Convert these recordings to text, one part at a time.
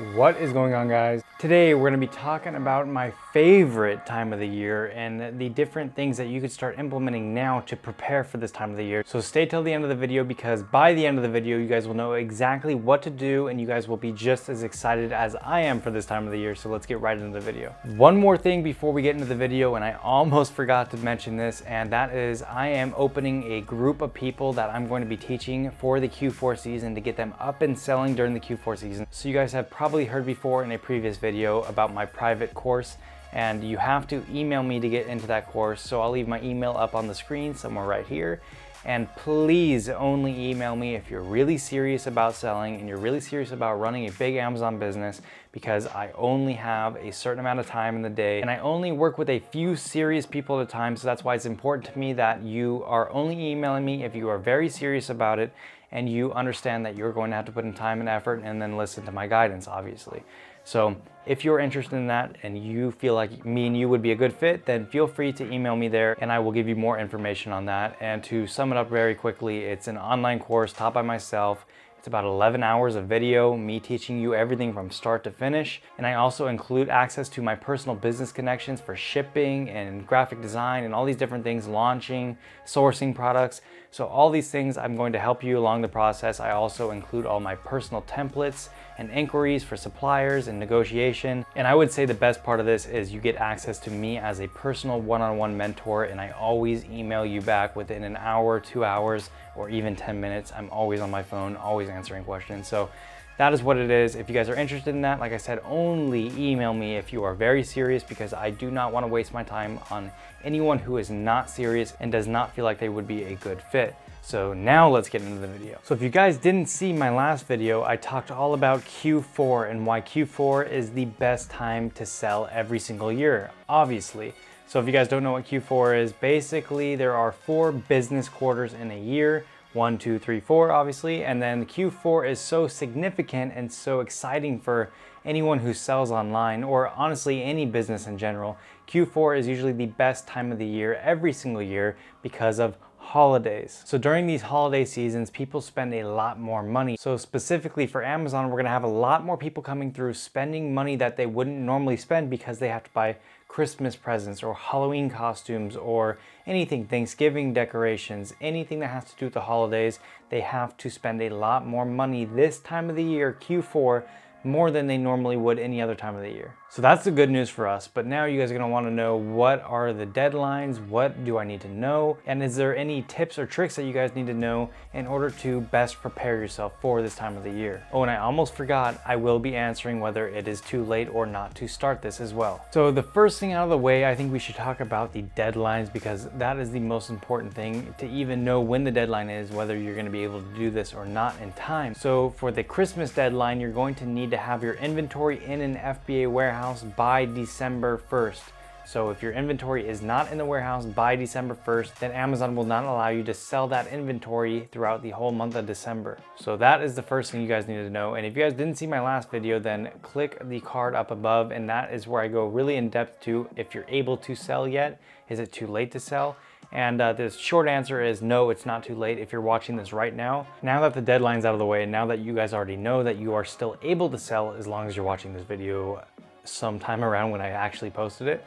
What is going on, guys? Today we're going to be talking about my favorite time of the year and the different things that you could start implementing now to prepare for this time of the year. So stay till the end of the video, because by the end of the video you guys will know exactly what to do and you guys will be just as excited as I am for this time of the year. So let's get right into the video. One more thing before we get into the video, and I almost forgot to mention this, and that is I am opening a group of people that I'm going to be teaching for the Q4 season to get them up and selling during the Q4 season. So you guys have probably heard before in a previous video about my private course, and you have to email me to get into that course. So I'll leave my email up on the screen somewhere right here. And please only email me if you're really serious about selling and you're really serious about running a big Amazon business, because I only have a certain amount of time in the day and I only work with a few serious people at a time. So that's why it's important to me that you are only emailing me if you are very serious about it and you understand that you're going to have to put in time and effort and then listen to my guidance, obviously. So if you're interested in that and you feel like me and you would be a good fit, then feel free to email me there and I will give you more information on that. And to sum it up very quickly, it's an online course taught by myself. It's about 11 hours of video, me teaching you everything from start to finish. And I also include access to my personal business connections for shipping and graphic design and all these different things, launching, sourcing products. So all these things I'm going to help you along the process. I also include all my personal templates and inquiries for suppliers and negotiation. And I would say the best part of this is you get access to me as a personal one-on-one mentor, and I always email you back within an hour, 2 hours, or even 10 minutes. I'm always on my phone, always answering questions. So that is what it is. If you guys are interested in that, like I said, only email me if you are very serious, because I do not want to waste my time on anyone who is not serious and does not feel like they would be a good fit. So now let's get into the video. So if you guys didn't see my last video, I talked all about Q4 and why Q4 is the best time to sell every single year, obviously. So if you guys don't know what Q4 is, basically there are 4 business quarters in a year. 1, 2, 3, 4, obviously. And then Q4 is so significant and so exciting for anyone who sells online, or honestly any business in general. Q4 is usually the best time of the year every single year because of holidays. So during these holiday seasons, people spend a lot more money. So specifically for Amazon, we're gonna have a lot more people coming through spending money that they wouldn't normally spend because they have to buy Christmas presents or Halloween costumes or anything, Thanksgiving decorations, anything that has to do with the holidays. They have to spend a lot more money this time of the year, Q4, more than they normally would any other time of the year. So that's the good news for us. But now you guys are gonna wanna know, what are the deadlines? What do I need to know? And is there any tips or tricks that you guys need to know in order to best prepare yourself for this time of the year? Oh, and I almost forgot, I will be answering whether it is too late or not to start this as well. So the first thing out of the way, I think we should talk about the deadlines, because that is the most important thing to even know when the deadline is, whether you're gonna be able to do this or not in time. So for the Christmas deadline, you're going to need to have your inventory in an FBA warehouse by December 1st. So if your inventory is not in the warehouse by December 1st, then Amazon will not allow you to sell that inventory throughout the whole month of December. So that is the first thing you guys need to know. And if you guys didn't see my last video, then click the card up above, and that is where I go really in depth to if you're able to sell yet. Is it too late to sell? And the short answer is no, it's not too late if you're watching this right now. Now that the deadline's out of the way, and now that you guys already know that you are still able to sell as long as you're watching this video sometime around when I actually posted it,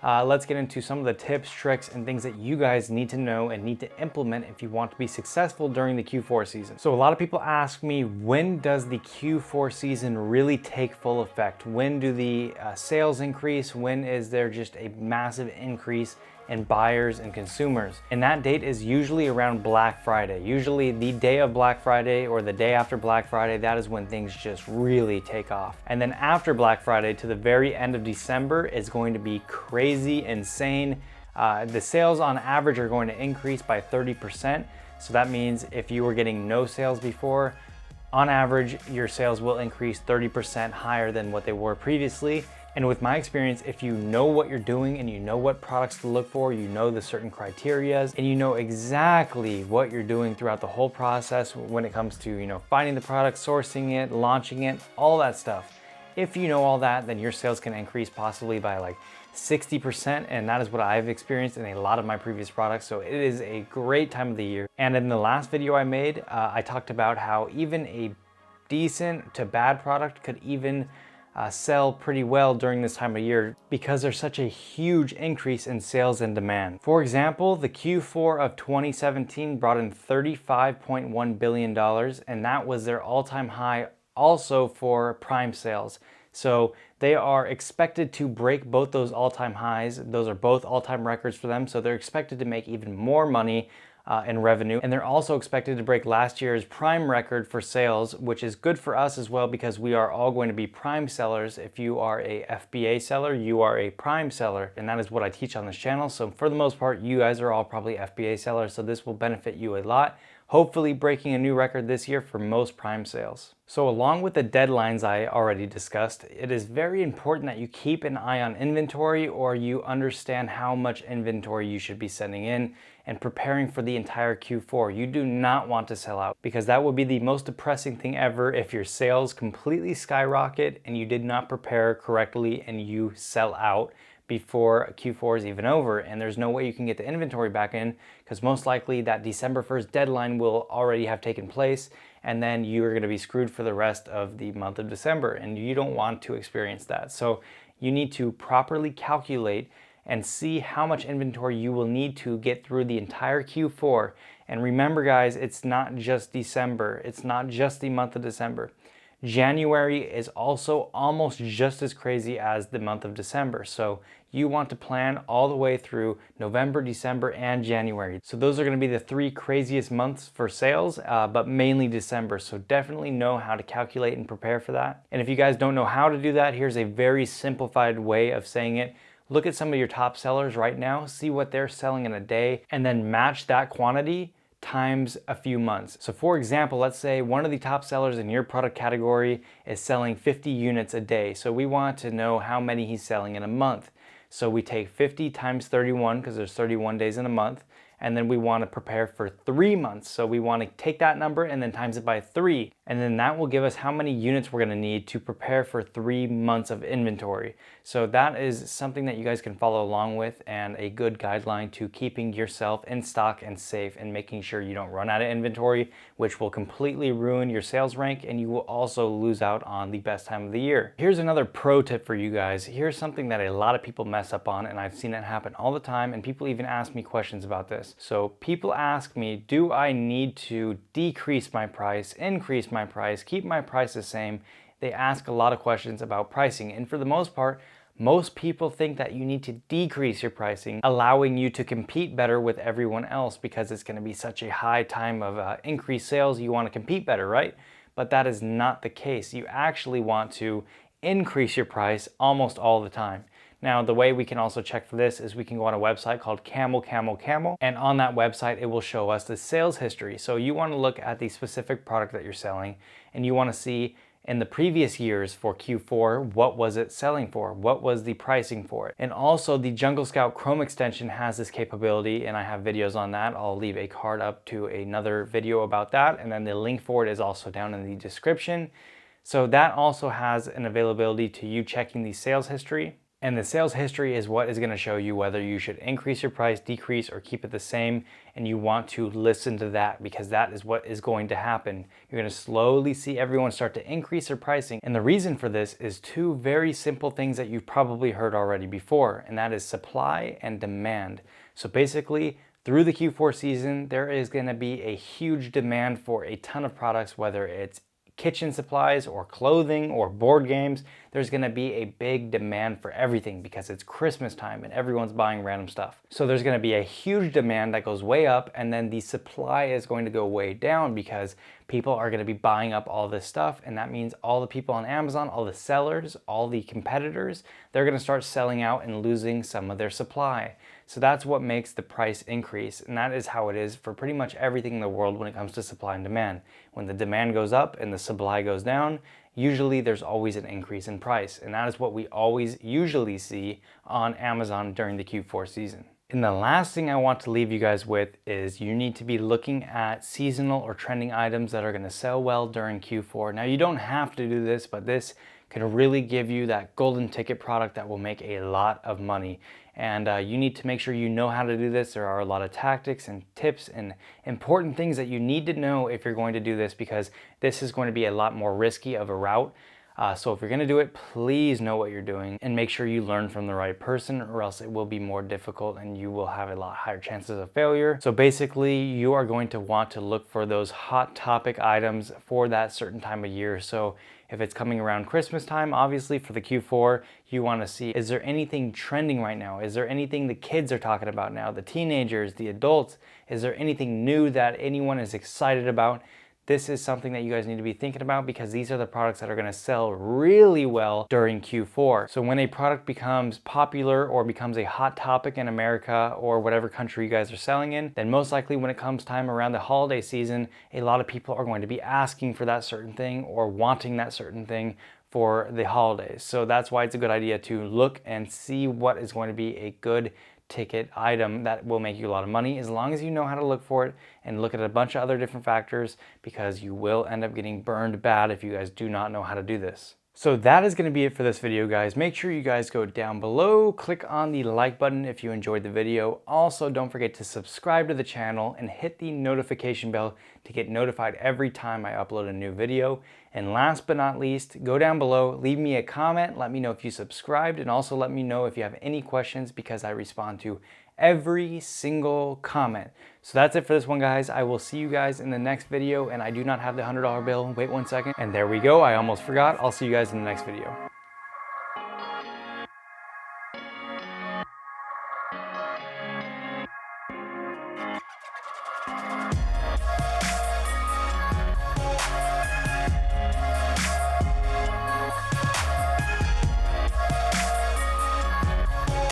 let's get into some of the tips, tricks, and things that you guys need to know and need to implement if you want to be successful during the Q4 season. So a lot of people ask me, when does the Q4 season really take full effect? When do the sales increase? When is there just a massive increase in buyers and consumers? And that date is usually around Black Friday. Usually the day of Black Friday or the day after Black Friday, that is when things just really take off. And then after Black Friday to the very end of December is going to be crazy, insane. The sales on average are going to increase by 30%. So that means if you were getting no sales before, on average, your sales will increase 30% higher than what they were previously. And with my experience, if you know what you're doing and you know what products to look for, you know the certain criterias, and you know exactly what you're doing throughout the whole process when it comes to, finding the product, sourcing it, launching it, all that stuff. If you know all that, then your sales can increase possibly by like 60%, and that is what I've experienced in a lot of my previous products. So it is a great time of the year. And in the last video I made, I talked about how even a decent to bad product could even sell pretty well during this time of year because there's such a huge increase in sales and demand. For example, the Q4 of 2017 brought in $35.1 billion, and that was their all-time high also for Prime sales. So they are expected to break both those all-time highs. Those are both all-time records for them. So they're expected to make even more money in revenue. And they're also expected to break last year's Prime record for sales, which is good for us as well because we are all going to be Prime sellers. If you are a FBA seller, you are a Prime seller. And that is what I teach on this channel. So for the most part, you guys are all probably FBA sellers. So this will benefit you a lot. Hopefully breaking a new record this year for most Prime sales. So along with the deadlines I already discussed, it is very important that you keep an eye on inventory or you understand how much inventory you should be sending in and preparing for the entire Q4. You do not want to sell out because that would be the most depressing thing ever if your sales completely skyrocket and you did not prepare correctly and you sell out before Q4 is even over, and there's no way you can get the inventory back in because most likely that December 1st deadline will already have taken place, and then you're going to be screwed for the rest of the month of December, and you don't want to experience that. So you need to properly calculate and see how much inventory you will need to get through the entire Q4. And remember guys, it's not just December, it's not just the month of December. January is also almost just as crazy as the month of December. So you want to plan all the way through November, December, and January. So those are going to be the 3 craziest months for sales, but mainly December. So definitely know how to calculate and prepare for that. And if you guys don't know how to do that, here's a very simplified way of saying it. Look at some of your top sellers right now, see what they're selling in a day, and then match that quantity times a few months. So for example, let's say one of the top sellers in your product category is selling 50 units a day. So we want to know how many he's selling in a month. So we take 50 times 31 because there's 31 days in a month. And then we want to prepare for 3 months. So we want to take that number and then times it by 3. And then that will give us how many units we're going to need to prepare for 3 months of inventory. So that is something that you guys can follow along with and a good guideline to keeping yourself in stock and safe and making sure you don't run out of inventory, which will completely ruin your sales rank and you will also lose out on the best time of the year. Here's another pro tip for you guys. Here's something that a lot of people mess up on, and I've seen it happen all the time, and people even ask me questions about this. So people ask me, do I need to decrease my price, increase my price, keep my price the same? They ask a lot of questions about pricing, and for the most part, most people think that you need to decrease your pricing, allowing you to compete better with everyone else because it's going to be such a high time of increased sales. You want to compete better, right? But that is not the case. You actually want to increase your price almost all the time. Now, the way we can also check for this is we can go on a website called Camel, and on that website, it will show us the sales history. So you want to look at the specific product that you're selling, and you want to see in the previous years for Q4, what was it selling for? What was the pricing for it? And also the Jungle Scout Chrome extension has this capability, and I have videos on that. I'll leave a card up to another video about that, and then the link for it is also down in the description. So that also has an availability to you checking the sales history. And the sales history is what is going to show you whether you should increase your price, decrease, or keep it the same. And you want to listen to that because that is what is going to happen. You're going to slowly see everyone start to increase their pricing. And the reason for this is 2 very simple things that you've probably heard already before, and that is supply and demand. So basically, through the Q4 season, there is going to be a huge demand for a ton of products, whether it's kitchen supplies or clothing or board games. There's going to be a big demand for everything because it's Christmas time and everyone's buying random stuff. So there's going to be a huge demand that goes way up, and then the supply is going to go way down because people are going to be buying up all this stuff, and that means all the people on Amazon, all the sellers, all the competitors, they're going to start selling out and losing some of their supply. So that's what makes the price increase, and that is how it is for pretty much everything in the world when it comes to supply and demand. When the demand goes up and the supply goes down, usually there's always an increase in price, and that is what we always usually see on Amazon during the Q4 season. And the last thing I want to leave you guys with is you need to be looking at seasonal or trending items that are going to sell well during Q4. Now, you don't have to do this, but this can really give you that golden ticket product that will make a lot of money. And you need to make sure you know how to do this. There are a lot of tactics and tips and important things that you need to know if you're going to do this, because this is going to be a lot more risky of a route. So if you're going to do it, please know what you're doing and make sure you learn from the right person, or else it will be more difficult and you will have a lot higher chances of failure. So basically, you are going to want to look for those hot topic items for that certain time of year. So if it's coming around Christmas time, obviously for the Q4, you want to see, is there anything trending right now? Is there anything the kids are talking about now? The teenagers, the adults? Is there anything new that anyone is excited about? This is something that you guys need to be thinking about, because these are the products that are going to sell really well during Q4. So when a product becomes popular or becomes a hot topic in America or whatever country you guys are selling in, then most likely when it comes time around the holiday season, a lot of people are going to be asking for that certain thing or wanting that certain thing for the holidays. So that's why it's a good idea to look and see what is going to be a good ticket item that will make you a lot of money, as long as you know how to look for it and look at a bunch of other different factors, because you will end up getting burned bad if you guys do not know how to do this. So that is going to be it for this video, guys. Make sure you guys go down below, click on the like button if you enjoyed the video. Also, don't forget to subscribe to the channel and hit the notification bell to get notified every time I upload a new video. And last but not least, go down below, leave me a comment, let me know if you subscribed, and also let me know if you have any questions, because I respond to every single comment. So that's it for this one, guys. I will see you guys in the next video, and I do not have the $100 bill. Wait 1 second. And there we go. I almost forgot. I'll see you guys in the next video.